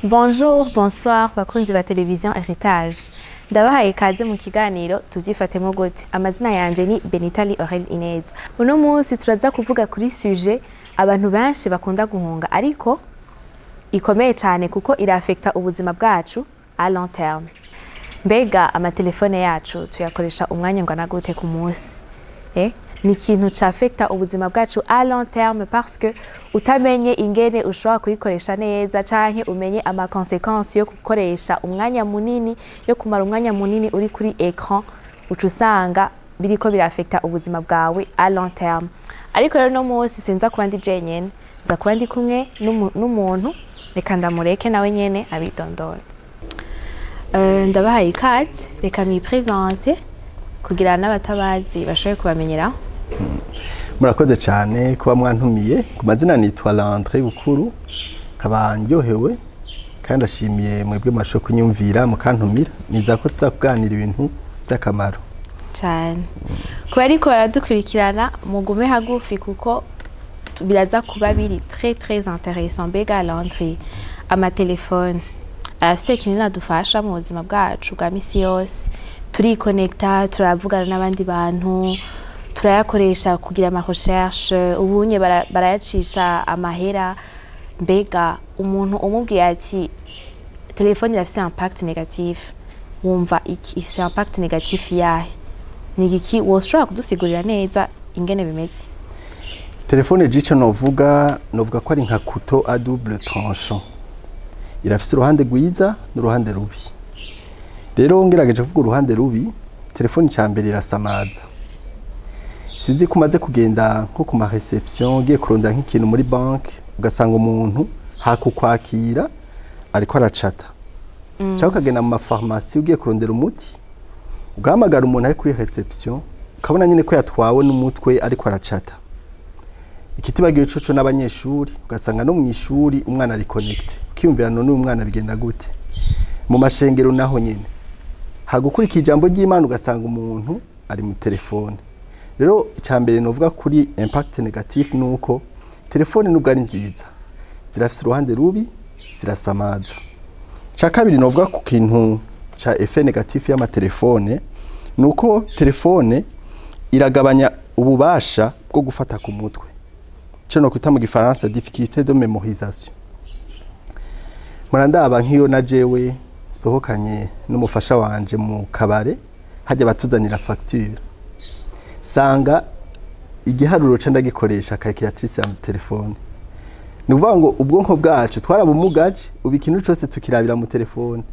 Bonjour, bonsoir, bakunzi ba televiziyo Heritage. Ndabahaye ikaze mu kiganiro tuvyifatemo gute. Amazina yanje ni Benitali Aurel Inez. Uno munsi turaza kuvuga kuri sujet abantu benshi bakunda guhunga ariko ikomeye cyane kuko irafekta ubuzima bwacu à long terme. Mbega amatelefone yacu tuyakoresha umwanya ngana gute ku munsi? Ni ikintu cafekta ubuzima bwacu à long terme parce que utamenye ingene ushobora kuyikoresha neza canke umenye ama conséquences yo gukoresha umwanya munini yo kumara umwanya munini uri kuri écran ucusanga biriko birafekta ubuzima bwawe à long terme. Ariko rero no munsi sinza kuba ndi jenyene, nza kuba ndi kumwe n'umuntu reka ndamureke nawe nyene abidondora. Ndabahaye ikaze, reka mwipresente kugira n'abatabazi bashoboye kubamenyeraho. Murakoze cyane kuba mwantumiye. Ku mazina nitwa Landry Bukuru, nkaba ndyohewe kandi ashimiye mwebwe masho kunyumvira mukantumira. Niza ko tuzakuganira ibintu by'akamaro cyane. Kuba ariko baradukurikirana mugume hagufi kuko biraza kuba biri très intéressant. Mbega Landry, amatelefone afite ikintu nadufasha mu buzima bwacu bwa misi yose. Turiconnecta, turavugana n'abandi bantu, turayakoresha kugira ama recherche, ubunye barayacisha amahera. Mbega umuntu umubwiye ati telefone irafite impact négatif, wumva iki ifite impact négatif yahe? Ni iki woshobora kudusigurira neza ingene bimeze? Telefone jico novuga ko ari nka couteau à double tranchant. Irafite uruhande rwiza n'uruhande rubi. Rero ngerageje kuvuga uruhande rubi, telefone cyambere irasamaza. Sizi kumaze kugenda nko ku ma reception ugiye kuronda nk'ikintu muri bank ugasanga umuntu hakukwakira ariko aracata. Cyangwa ukagenda mu mafarmasi ugiye kurondera umuti ugahamagara umuntu ari kuri reception ukabona nyine ko yatwawe n'umutwe ariko aracata. Ikitibagiye coco n'abanyeshuri ugasanga no mu ishuri umwana ari connect. Ukiyumvira none umwana bigenda gute? Mu mashengero naho nyine hagukurikira ijambo ry'Imana ugasanga umuntu ari mu telefone. Rero icyambere novuga kuri impact negatif nuko telefone nubwo ari nziza zirafite uruhande rubi, zirasamaza. Cya kabiri novuga ku kintu cha effet negatif y'amatelefone nuko telefone iragabanya ububasha bwo gufata ku mutwe. Cyo no kwita mu gifaransa difficulté de mémorisation. Murandaba nk'iyo na jewe sohokanye n'umufasha wanje mu kabare hajya batuzanira facture. Sanga igiharuro ca ndagikoresha calculatrice ya telefone. Nuvuga ngo ubwonko bwacu twarabumugaje ubu ikintu cyose tukirabira mu telefone.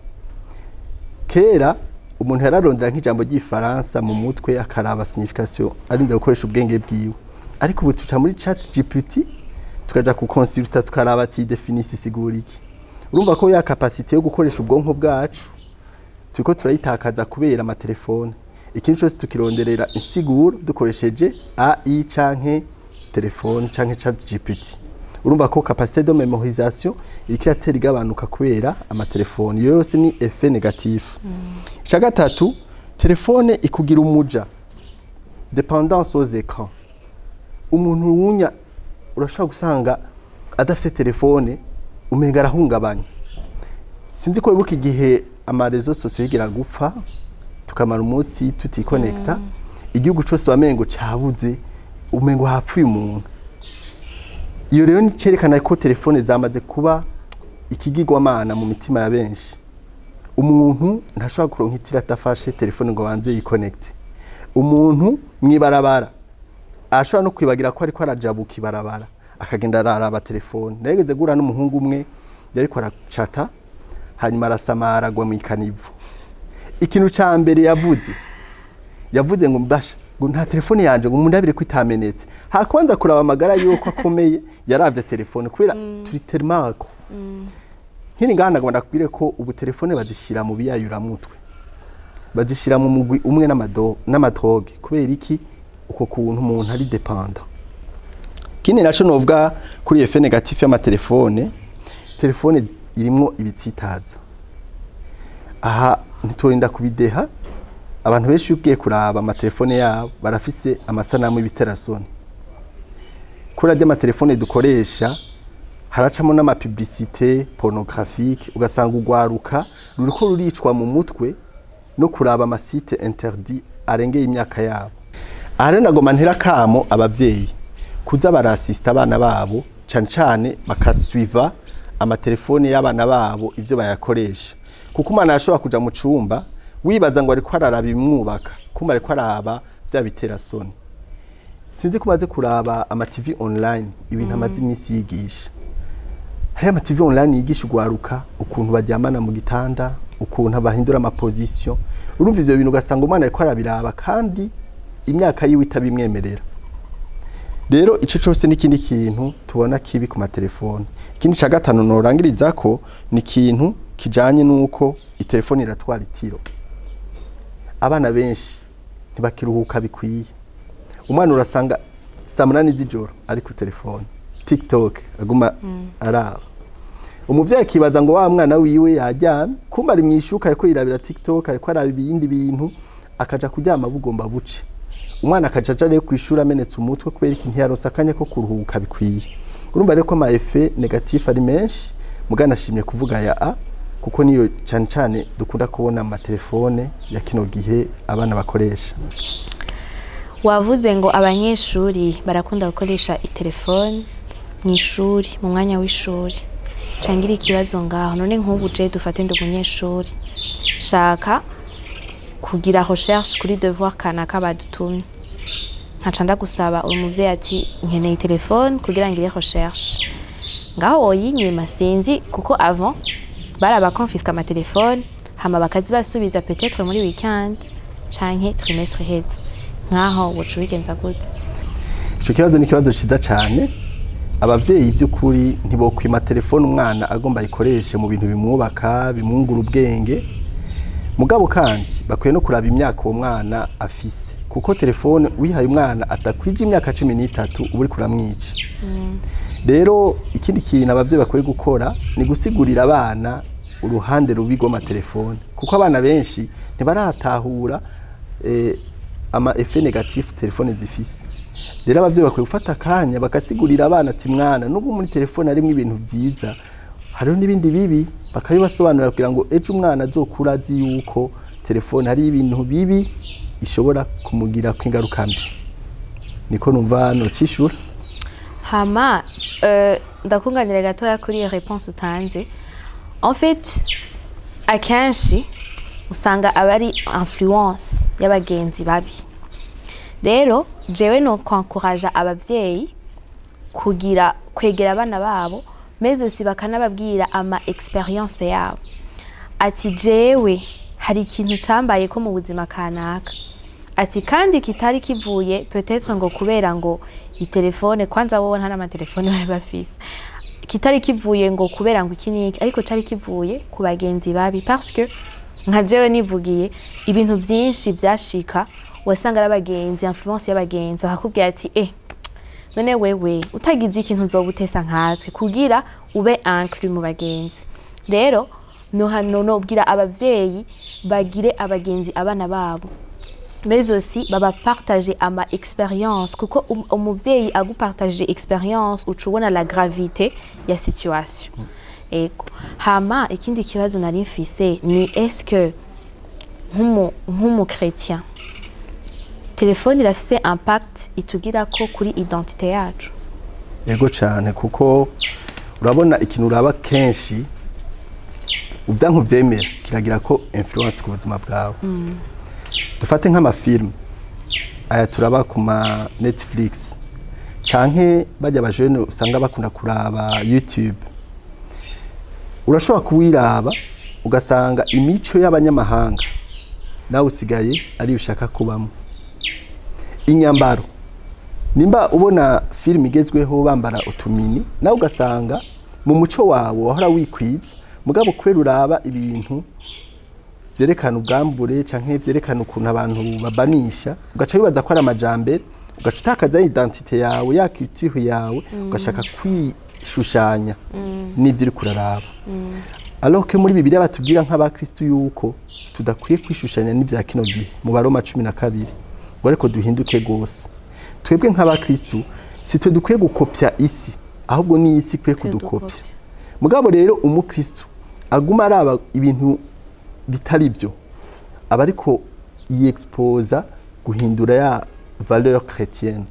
Kera umuntu yararondera nk'ijambo ry'ifaransa mu mutwe akaraba signification arinda gukoresha ubwenge bwiwe. Ariko ubu tuca muri ChatGPT tukaja ku consulta tukaraba ati definisi sigura iki. Urumva ko ya capacité yo gukoresha ubwonko bwacu turiko turayitakaza kubera amatelefone. Ikintu cyose tukironderera insiguro dukoresheje AI canke telefone canke ChatGPT. Urumva ko capacité de mémorisation ikiratera igabanuka kubera amatelefone. Yose ni effet négatif. Cya gatatu, telefone ikugira umuja, dépendance aux écrans. Umuntu wunya urashobora gusanga adafite telefone umenga arahungabanya. Sinzi ko wibuka igihe amarezo sosiyo yigira gupfa tukamara umunsi tuticonnecta, igihugu cyose wamengo cyabuze umengo hapfuye umuntu. Iyo rero nicerekana ko telefone zamaze kuba ikigirwamana mu mitima ya benshi. Umuntu ntashobora kuronka itira atafashe telefone ngo banze yiconnecte. Umuntu mwibarabara ashobora no kwibagira ko ariko arajabuka ibarabara akagenda araraba telefone. Nageze gura n'umuhungu umwe yariko aracata hanyuma arasamara agwa mu ikanivu. Ikintu ca mbere yavuze ngo mbasha ngo nta telefone yanje ngo mundabire ko itamenetse. Hakubanza kuraba amagara yuko akomeye yaravye telefone kubera turi termako. Nkiri ngana ngo ndakubwire ko ubu telefone bazishira mu biyayura mutwe. Bazishira mu mugwi umwe n'amadrogue kubera iki uko kuntu umuntu ari dependant. Kini naco novuga kuri effet négatif y'amatelefone, telefone irimo ibitsitaza. Aha ntiturinda kubideha. Abantu benshi ugiye kuraba amatelefone yabo barafise amasanamu y'ibiterasoni. Kuri ajya amatelefone dukoresha haracamo n'amapublicité pornographique ugasanga ugwaruka ruriko ruricwa mu mutwe no kuraba amasite interdit arengeye imyaka yabo. Ahari nagoma ntera kamo abavyeyi kuza barasista abana babo cane bakasuiva amatelefone y'abana babo ivyo bayakoresha, kuko umwana yashobora kuja mu cumba wibaza ngo ariko araraba imwubaka kuma ariko araba vya bitera soni. Sinzi kumaze kuraba ama TV online ibintu amazi imisi yigisha. Hari ama TV online yigisha ugwaruka ukuntu baryamana mu gitanda, ukuntu bahindura ama position. Urumva ivyo bintu ugasanga umwana ariko arabiraba kandi imyaka yiwe itabimwemerera. Rero ico cyose n'ikindi kintu tubona kibi ku matelefone. Ikindi ca gatanu norangiriza ko ni kintu kijanye nuko itelefone iratwara itiro. Abana benshi ntibakiruhuka bikwiye. Umwana urasanga saa 8 z'ijoro ari ku telefone, TikTok aguma araba. Umuvyeyi akibaza ngo wa mwana wiwe yajyamye kumba ari mwishuka ariko yirabira TikTok ariko araba ibindi bintu akaja kuryama bugomba buce. Umwana akajaja rero kwishura amenetse umutwe kubera iki ntiyaronsa akanya ko kuruhuka bikwiye. Urumva rero ko ama effet negatif ari menshi, mugana shimye kuvuga ya kuko niyo cyane dukunda kubona ama telefone ya kino gihe abana bakoresha. Wavuze ngo abanyeshuri barakunda gukoresha itelefone mw'ishuri mu mwanya w'ishuri. Cangira ikibazo ngaho none nk'ubu je dufate ndi umunyeshuri shaka kugira recherche kuri devoir kanaka badutumye, nkaca ndagusaba umuvyeyi ati nkeneye telefone kugira ngire recherche, ngaho oyinyima sinzi kuko avant baraba confisque ama telefone hama bakazi basubiza peut-être muri weekend canke trimestre heze, nkaho wocu bigenza gute? Ico kibazo ni kibazo ciza cane. Abavyeyi by'ukuri ntibokwima telefone umwana agomba ikoreshe mu bintu bimwubaka bimwungura ubwenge, mugabo kandi bakwiye no kuraba imyaka uwo mwana afise, kuko telefone wihaye umwana atakwije imyaka 13 uburi kuramwica. Rero ikindi kintu abavyeyi bakwiye gukora ni gusigurira abana uruhande rubi rw'ama telefone, kuko abana benshi ntibaratahura ama effet negatif telefone zifise. Rero abavyeyi bakwiye gufata akanya bakasigurira abana ati mwana nubwo muri telefone harimo ibintu byiza hariho n'ibindi bibi, bakabibasobanurira kugira ngo ejo umwana azokura azi yuko telefone hari ibintu bibi ishobora kumugira kwingaruka mbi. Niko numva no cishura. Hama ndakunganira gatoya kuri iyo réponse utanze. En fait akenshi usanga abari influence y'abagenzi babi. Rero jewe no kwankuraja abavyeyi kugira kwegera abana babo meze si bakanababwira ama experience yabo. Ati jewe hari ikintu cambaye ko mu buzima kanaka. Ati kandi kitari kivuye peut-être ngo kubera ngo itelefone kwanza wowe nta nama telefone bari bafise. Kitari kivuye ngo kubera ngo ikiniki ariko cari kivuye ku bagenzi babi parce que nka jewe nivugiye ibintu byinshi byashika wasanga arabagenzi influence y'abagenzi bakakubwira ati none wewe utagize ikintu uzobutesa nkatwe kugira ube inclus mu bagenzi. Rero no bwira abavyeyi bagire abagenzi abana babo mais aussi baba partager ama expérience, kuko umuvyeyi agupartager expérience ucubona la gravité ya situation. Eko hama ikindi kibazo nari mfise ni est-ce que nk'umu chrétien telefone irafise impact itugira ko kuri identité yacu? Yego cyane, kuko urabona ikintu uraba kenshi ubyanku vyemera kiragira ko influence ku buzima bwawe. Dufate nk'amafilm aya turaba ku ma Netflix canke bajya abajene usanga bakunda kuraba YouTube, urashobora kuwiraba ugasanga imico y'abanyamahanga nawe usigaye ari ushaka kubamo. Inyambaro nimba ubona film igezweho bambara utumini nawe ugasanga mu muco wawe wahora wikwiza, mugabo kwera uraba ibintu vyerekana ubwambure canke vyerekana ukuntu abantu babanisha, ugaca bibaza ko ari amajambere, ugaca utakaza identité yawe ya culture yawe, ugashaka kwishushanya n'ivyo uri kuraraba. Alors que muri Bibiliya batubwira nk'abakristo yuko tudakwiye kwishushanya n'ivya kino gihe mu Baroma 12 ariko duhinduke gose. Twebwe nk'abakristo si twe dukwiye gukopya isi, ahubwo ni isi kwe kudukopya. Mugabo rero umukristo aguma araba ibintu bitari byo aba ariko yiexposa guhindura ya valeur chrétienne.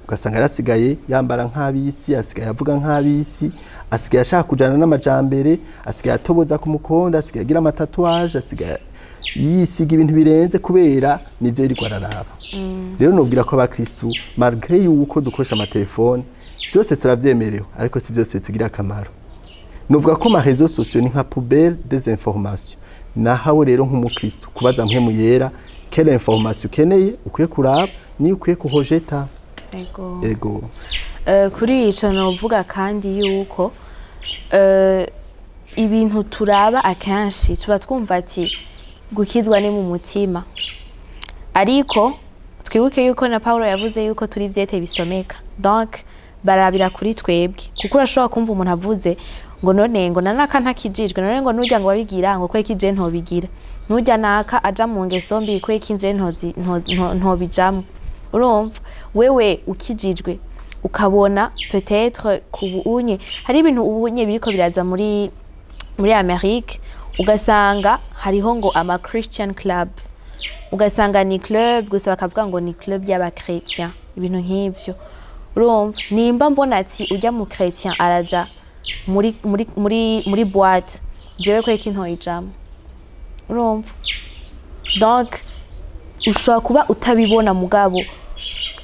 Ugasanga yarasigaye yambara nk'abisi, asigaye avuga nk'abisi, asigaye ashaka kujana n'amajambere, asigaye atoboza ku mukonda, asigaye agira amatatuage, asigaye yisiga ibintu birenze kubera nivyo yiri kwararaba. Rero nobwira ko abakristo malgré yuko dukoresha amatelefone byose turavyemerewe ariko si byose bitugira akamaro. Novuga ko ma réseaux sociaux ni nka poubelle des informations. Nahawe rero nk'umukristo kubaza mpwe muyera quelle information ukeneye ukwiye kuraba ni ukwiye kuhojeta. Ego. Kuri ico novuga kandi yuko ibintu turaba akenshi tuba twumva ati gukizwa ni mu mutima, ariko twibuke yuko na Paulo yavuze yuko turi vyete bisomeka, donc barabira kuri twebwe kuko urashobora kumva umuntu avuze ngo none ngo nanaka ntakijijwe, none ngo nujya ngo wabigira ngo kweki je ntobigira, nujya naka aja mu ngeso mbi kweki nje ntobijamo. Urumva wewe ukijijwe ukabona peut-être kubunye hari ibintu ubunye biriko biraza muri Amerika, ugasanga hariho ngo ama Christian club, ugasanga ni club gusa bakavuga ngo ni club y'aba chrétien, ibintu nk'ivyo. Urumva nimba mbona ati ujya mu chrétien araja muri boîte, jewe kweki ntoyijamo. Urumva donc ushobora kuba utabibona mugabo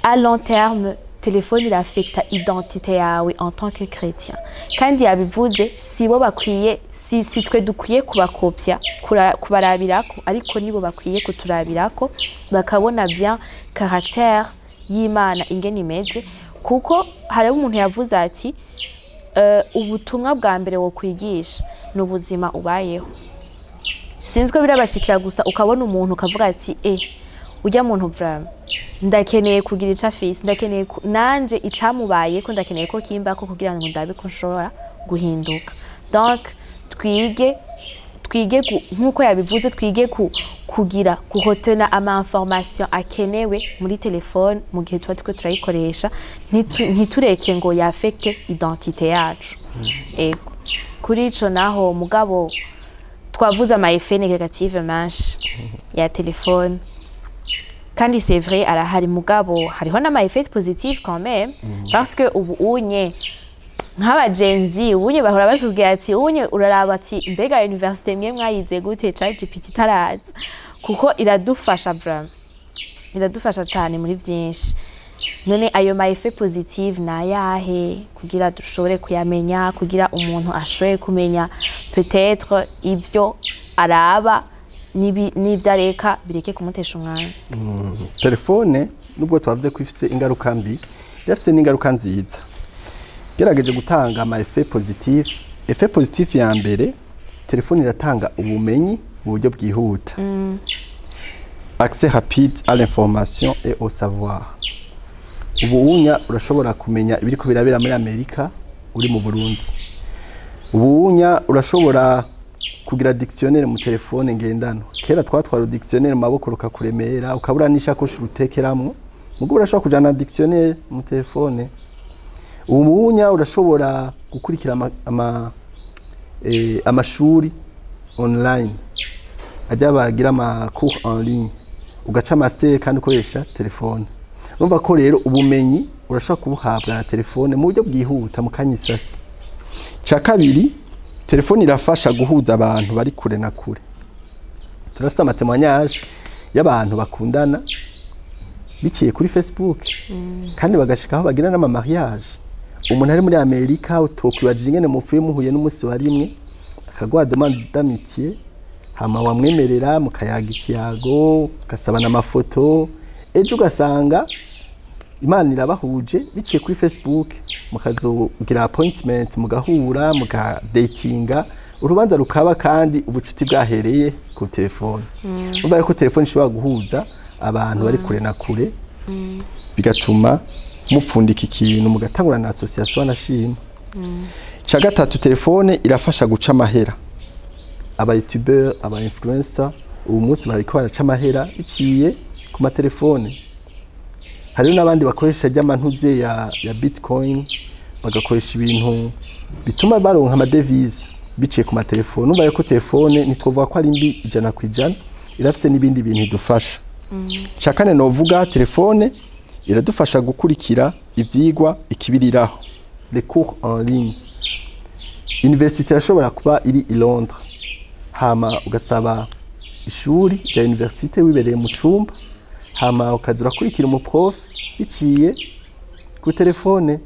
à long terme telefone irafekta identité yawe en tant que chrétien, kandi yabivuze sibo bakwiye si twe dukwiye kubakopya kubarabirako, ariko nibo bakwiye kuturabirako bakabona bien caractère y'Imana ingene imeze, kuko hari umuntu yavuze ati ubutumwa bwa mbere wo kwigisha n'ubuzima ubayeho. Sinzwe birabashikira gusa ukabona umuntu ukavuga ati ujya muntu vraiment ndakeneye kugira ica fisi, ndakeneye nanje icamubaye ko ndakeneye ko kimba ko kugira ngo ndabe ko nshobora guhinduka. Donc twige nkuko yabivuze, twige kugira kuhotena ama information akenewe muri telefone mu gihe tuba twe turayikoresha, ntitureke ngo yafekte identité yacu. Ego kuri ico naho mugabo twavuze ama effet négative menshi ya telefone, kandi c'est vrai arahari mugabo hariho n'ama effet positif quand même, parce que ubu unye nk'abagenzi ubunye bahora batubwira ati ubunye uraraba ati mbega université mwe mwayize gute ChatGPT taraza, kuko iradufasha vraiment, iradufasha cyane muri byinshi. None ayo ma effet positive na yahe kugira dushobore kuyamenya, kugira umuntu ashoboye kumenya peut-être ivyo araba n'ibyo areka bireke kumutesha umwanya. Telefone nubwo twavuze ko ifise ingaruka mbi, yafise n'ingaruka nziza. Gerageje gutanga ama effet positif. Effet positif ya mbere, telefone iratanga ubumenyi mu buryo bwihuta. Accès rapide à l'information et au savoir. Ubuunya urashobora kumenya ibiriko birabera muri Amerika uri mu Burundi. Ubuunya urashobora kugira dictionnaire mu telefone ngendano. Kera twatwara dictionnaire mu maboko rukakuremera ukabura n'ishakoshi rutekeramwo, mugo urashobora kujana dictionnaire mu telefone. Ubuunya urashobora gukurikira amashuri online, ajya bagira ama cours en ligne, ugaca master kandi ukoresha telefone. Urumva ko rero ubumenyi urashobora kubuhabwa na telefone mu buryo bwihuta mu kanyisasi. Ca kabiri, telefone irafasha guhuza abantu bari kure na kure. Turafite amatemanyage y'abantu bakundana biciye kuri Facebook, kandi bagashikaho bagira n'ama mariage. Umuntu ari muri Amerika utokwibajije ingene mupfuye muhuye n'umusi wa rimwe, akagwa demande d'amitié, hama wamwemerera mukayaga ikiyago, ugasabana amafoto, ejo ugasanga Imana irabahuje biciye kuri Facebook, mukazogira appointment, mugahura, mugadatinga, urubanza rukaba kandi ubucuti bwahereye ku telefone. Urumva ko telefone ishobora guhuza abantu bari kure na kure, bigatuma mupfundika ikintu mugatangura na association nashima. Ca gatatu, telefone irafasha guca amahera. Aba YouTuber, aba influencer ubu munsi bariko baraca amahera biciye ku matelefone. Hariho n'abandi bakoresha ry'amantuze ya Bitcoin, bagakoresha ibintu bituma baronka amadevize biciye ku matelefone. Numva yuko telefone ntitwovuga ko ari mbi 100%, irafite n'ibindi bintu idufasha. Cyakane novuga telefone iradufasha gukurikira ivyigwa ikibiriraho, les cours en ligne. Université irashobora kuba iri i Londres, hama ugasaba ishuri rya université wibereye mu cumba, hama ukaza urakurikira umuprof biciye ku telefone,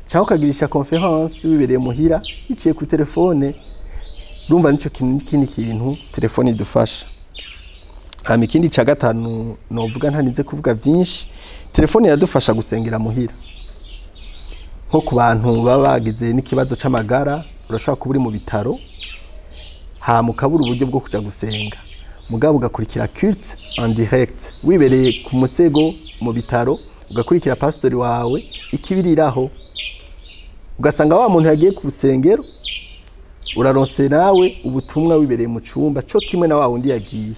cyangwa ukagirisha conference wibereye muhira biciye ku telefone. Urumva nico kintu kintu telefone idufasha. Hama ikindi ca gatanu novuga ntanize kuvuga byinshi, telefone iradufasha gusengera muhira. Nko ku bantu baba bagize n'ikibazo c'amagara, urashobora kuba uri mu bitaro hama ukabura uburyo bwo kuja gusenga, mugabo ugakurikira culte en direct wibereye ku musego mu bitaro, ugakurikira pastori wawe ikibiriraho, ugasanga wa muntu yagiye ku rusengero uraronse nawe ubutumwa wibereye mu cumba cyo kimwe na wa wundi yagiye.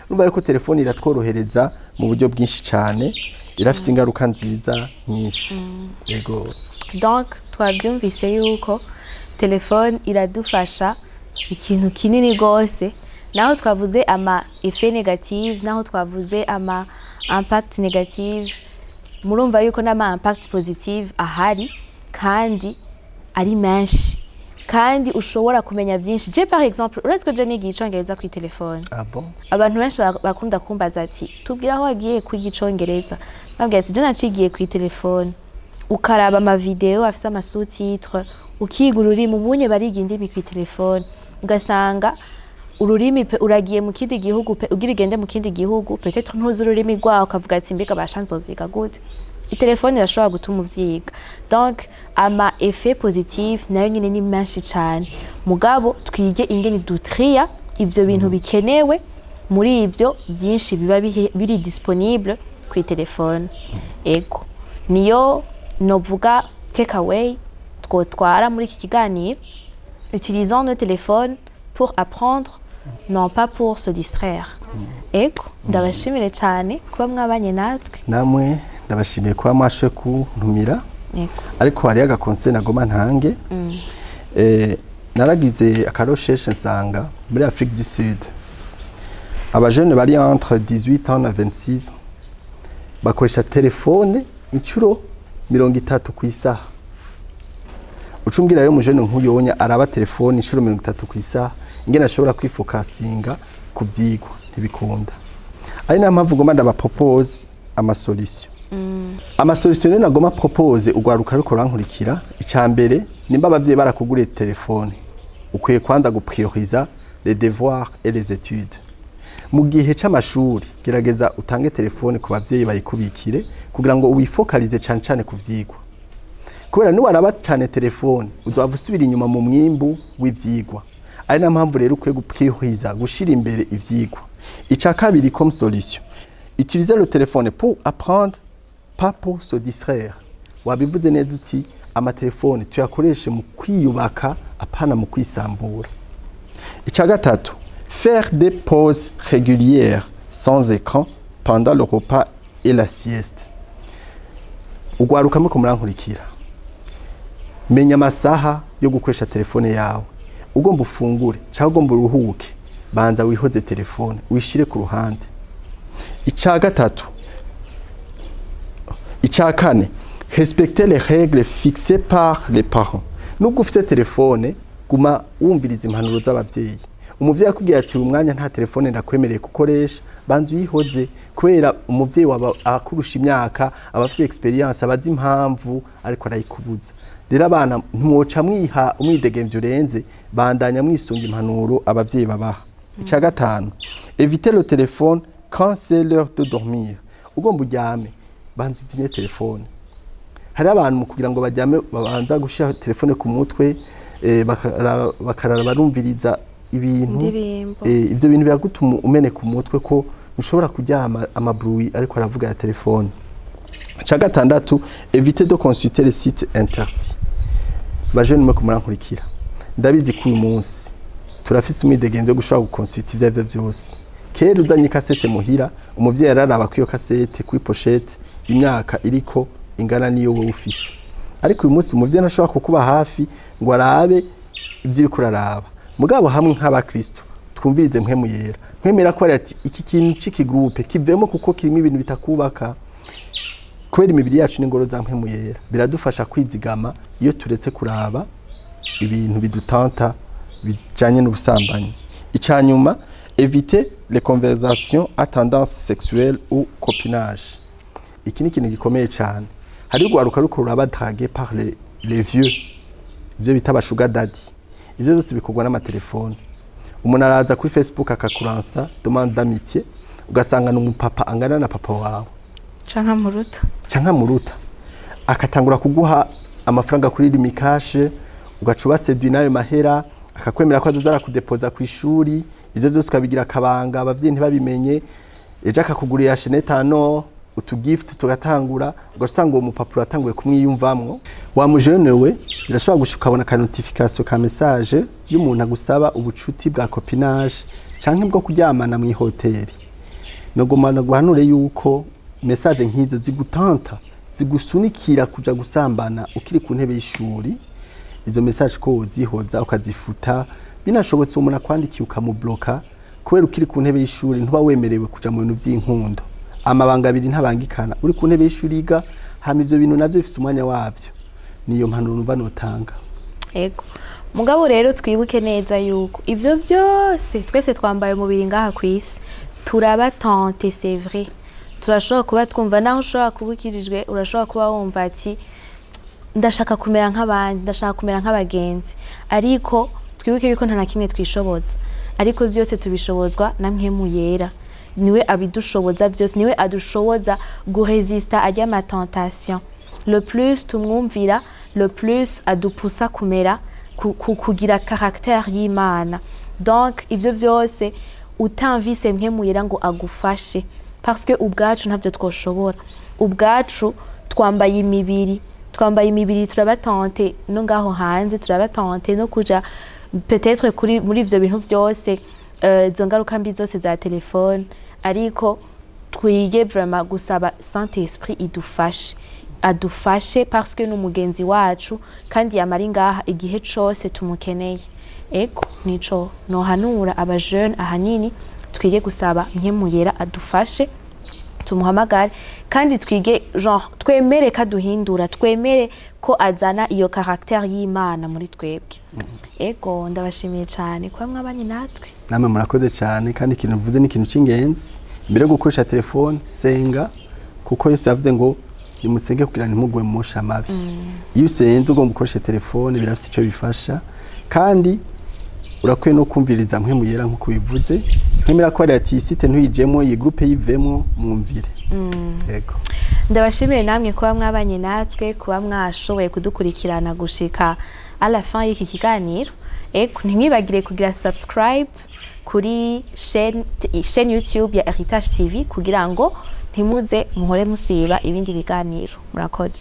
Urumva yuko telefone iratworohereza mu buryo bwinshi cyane, irafite ingaruka nziza nyinshi. Yego. Donc twabyumvise yuko telefone iradufasha ikintu kinini gose, naho twavuze ama effet négative, naho twavuze ama impact négative, murumva yuko n'ama impact positive ahari kandi ari menshi, kandi ushobora kumenya byinshi. Je par exemple uretse je nigiye icongereza ku telefone. Ah bon? Abantu benshi bakunda kumbaza ati tubwira aho wagiye kwiga icongereza, babwira ati je nacigiye ku telefone, ukaraba ama video afise ama sous-titres, ukiga ururimi. Ubunye bariga indimi ku telefone, ugasanga ururimi uragiye mu kindi gihugu, ugira igende mu kindi gihugu, peut-être ntuzi ururimi rwaho, ukavuga ati mbega bashanzo vyiga gute. Telefone irashobora gutuma uvyiga. Donc ama effet positif nayo nyine ni menshi cyane, mugabo twige ingene dutria ivyo bintu bikenewe muri ivyo byinshi biba biri disponible ku telefone. Ego niyo novuga take away twotwara muri iki kiganiro. Utilisons nos téléphones pour apprendre, non pas pour se distraire. Ego ndabashimire cyane kuba mwabanye natwe. Namwe ndabashimiye kuba mwashe kuntumira. Ariko hari agakonse nagoma ntange. Naragize akarosheshe nsanga muri Afrique du Sud abajene bari entre 18 ans na 26 bakoresha telefone incuro 30 ku isaha. Ucumbwira rero mujene nk'uyonya araba telefone incuro 30 ku isaha, ingene ashobora kwifokasinga ku vyigwa ntibikunda. Ari na mpamvu ngoma ndabapropose ama solution. Ama solution nagoma propose ugwaruka ruko rankurikira. Icambere nimba abavyeyi barakuguriye telefone, ukwiye kwanza guprioriza les devoirs et les études. Mu gihe c'amashuri gerageza utange telefone ku bavyeyi bayikubikire kugira ngo ubifokalize cyane cyane ku vyigwa. Kubera ni waraba cyane telefone uzava usubira inyuma mu mwimbu w'ivyigwa. Ari na mpamvu rero ukwiye guprioriza gushira imbere ivyigwa. Ica kabiri comme solution, utiliser le téléphone pour apprendre, pas pour se distraire. Wabivuze neza uti amatelefone tuyakoreshe mu kwiyubaka apana mu kwisambura. Ica gatatu, faire des pauses régulières sans écran pendant le repas et la sieste. Ugwaruka muko murankurikira, menya amasaha yo gukoresha telefone yawe. Ugomba ufungure cyangwa ugomba uruhuke, banza wihoze telefone uyishire ku ruhande. Ica gatatu, ica kane, respecter les règles fixées par les parents. Nubwo ufite telefone guma wumviriza impanuro z'abavyeyi. Umuvyeyi akubwiye ati umwanya nta telefone ndakwemereye gukoresha, banza uyihoze, kubera umuvyeyi waba akurusha imyaka, abafite experience, abazi impamvu ariko arayikubuza. Rero abana ntimwoca mwiha umwidegemvyo urenze, bandanya mwisunga impanuro abavyeyi babaha. Ica gatanu, éviter le téléphone quand c'est l'heure de dormir. Ugomba uryame, banza udine telefone. Hari abantu mu kugira ngo bajyame babanza gushira telefone ku mutwe, bakarara barumviriza ibintu. Ivyo bintu biragutuma umene ku mutwe ko ushobora kuryama amabruit ariko aravuga ya telefone. Ica gatandatu, éviter de consulter les sites interdits. Bajene mwe kumurankurikira, ndabizi ku munsi turafise umwidegenzo gushaka gukonsulta ivyo byose. Kera uzanye kasete muhira, umuvyeyi araraba kwiyo kasete kuri pochette imyaka iriko ingana niyo wowe ufise. ariko uyu munsi umuvyeyi ntashobora kukuba hafi ngo arabe ivyo uriko uraraba. Mugabo hamwe nk'abakristo twumvirize mpwemu yera. Mpwemu yera ko ati iki kintu c'iki groupe kivemo kuko kirimo ibintu bitakubaka. Kubera imibiri yacu n'ingoro za mpwemu yera biradufasha kwizigama iyo turetse kuraba ibintu bidutanta bijanye n'ubusambanyi. Icanyuma, éviter les conversations à tendance sexuelle ou copinage. Iki ni ikintu gikomeye cyane. Hari urwaruka ruko ruraba dragué par les vieux, ivyo bita bashuga daddy. Ivyo byose bikorwa n'amatelefone. Umuntu araza kuri Facebook akakuransa demande d'amitié, ugasanga n'umupapa angana na papa wawe canka muruta akatangura kuguha amafaranga kuri limikashe, ugaca ubasedwi nayo mahera, akakwemera ko azozara kudepoza ku ishuri. Ivyo byose ukabigira akabanga abavyeyi ntibabimenye. Ejo akakugurira chenette ano utugift tugatangura, ugasanga uwo mupapuro atanguye kumwiyumvamwo. Wa mujene we birashobora gushika ukabona ka notification ka message y'umuntu agusaba ubucuti bwa copinage canke bwo kuryamana mu hoteli. Nogomana guhanure yuko message nk'izo zigutanta zigusunikira kuja gusambana ukiri ku ntebe y'ishuri. Izo message ko uzihoza ukazifuta, binashobotse umuntu akwandikiye ukamubloka kubera ukiri ku ntebe y'ishuri ntuba wemerewe kuja mu bintu by'inkundo. Amabanga abiri ntabangikana, uri ku ntebe y'ishuri iga hama ivyo bintu navyo bifite umwanya wavyo. Niyo mpanuro numva notanga. Ego mugabo rero twibuke neza yuko ivyo byose twese twambaye umubiri ngaha kwisi turaba tente, c'est vrai. Turashobora kuba twumva naho ushobora kubukirijwe, urashobora kuba wumva ati ndashaka kumera nk'abandi, ndashaka kumera nk'abagenzi, ariko twibuke yuko nta na kimwe twishoboza, ariko byose tubishobozwa na mpwemu yera. Niwe abidushoboza byose, niwe adushoboza guresista ajya ma tentation. Le plus tumwumvira, le plus adupusa kumera kugira caractère y'Imana. Donc ibyo byose utamvise mpwemu yera ngo agufashe, parce que ubwacu ntavyo twoshobora. Ubwacu twambaye imibiri turabatante no ngaho hanze, turabatante no kuja peut-être kuri muri ivyo bintu byose, izo ngaruka mbi zose za telefone, ariko twige vraiment gusaba Saint Esprit adufashe parce que n'umugenzi wacu kandi yamari ngaha igihe cose tumukeneye. Eko nico nohanura aba jeune ahanini, twige gusaba mpwemu yera adufashe, tumuhamagare kandi twige genre twemere kaduhindura, twemere ko azana iyo caractère y'Imana muri twebwe. Ego ndabashimiye cyane kwa mwabanye natwe. Namwe murakoze cyane kandi ikintu mvuze ni ikintu cy'ingenzi. Mbere yo gukoresha telefone senga, kuko Yesu yavuze ngo nimusenge kugira ntimugwe mu mosha mabi. Iyo usenze ugomba gukoresha telefone birafite icyo bifasha, kandi urakwiye no kumviriza mpwemu yera nkuko bivuze. Nkemera ko ari ati site ntuyijemo iyi groupe yivemo mwumvire. Yego. Ndabashimire namwe kuba mwabanye natwe, kuba mwashoboye kudukurikirana gushika à la fin y'iki kiganiro. Eko ntimwibagire kugira subscribe kuri chaîne YouTube ya Heritage TV kugira ngo ntimuze muhore musiba ibindi biganiro. Murakoze.